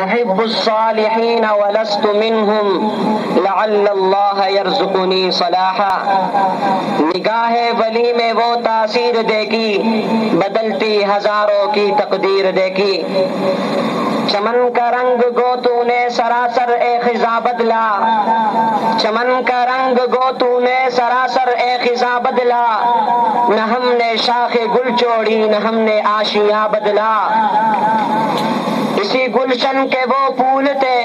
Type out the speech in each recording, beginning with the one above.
احب الصالحین ولست منہم لعل اللہ یرزقنی صلاحا۔ نگاہ ولی میں وہ تاثیر دیکھی، بدلتی ہزاروں کی تقدیر دیکھی۔ چمن کا رنگ گو تو نے سراسر اے خزاں بدلا، چمن کا رنگ گو تو نے سراسر اے خزاں بدلا، نہ ہم نے شاخ گل چوڑی نہ ہم نے آشیاں بدلا۔ اسی گلشن کے وہ پھول تھے،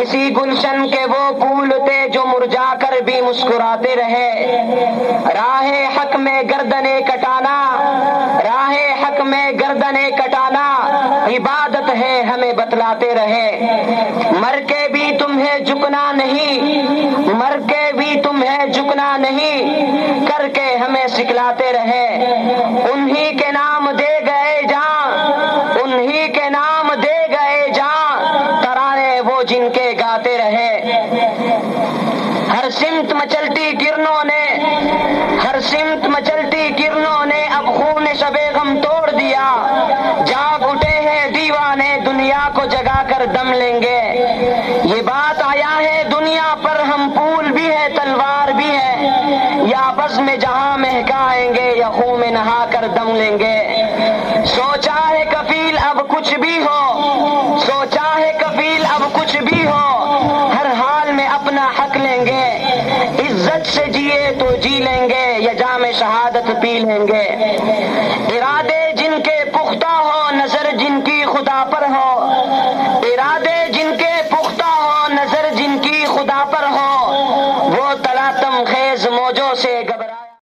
اسی گلشن کے وہ پھول تھے جو مرجھا کر بھی مسکراتے رہے۔ راہ حق میں گردنیں کٹانا، راہ حق میں گردنیں کٹانا عبادت ہے ہمیں بتلاتے رہے۔ مر کے بھی تمہیں جھکنا نہیں، مر کے بھی تمہیں جھکنا نہیں، کر کے ہمیں سکھلاتے رہے۔ انہی کے نام دے گئے جان، انہی کے نام دے گئے جان، ترانے وہ جن کے گاتے رہے۔ ہر سمت مچلتی کرنوں نے، ہر سمت مچلتی کرنوں نے اب خون شب غم توڑ دیا۔ جاگ اٹھے ہیں دیوانے دنیا کو جگا کر دم لیں گے۔ یہ بات آیا ہے دنیا پر ہم پھول بھی ہے تلوار بھی ہے، یا بزم جہاں مہکائیں گے یا خون میں نہا کر دم لیں گے۔ سوچا ہے کفیل اب کچھ بھی ہو، سوچا ہے کفیل اب کچھ بھی ہو، ہر حال میں اپنا حق لیں گے۔ عزت سے جیے تو جی لیں گے یا جام شہادت پی لیں گے۔ ارادے جن کے پختہ ہو، نظر جن کی خدا پر ہو، ارادے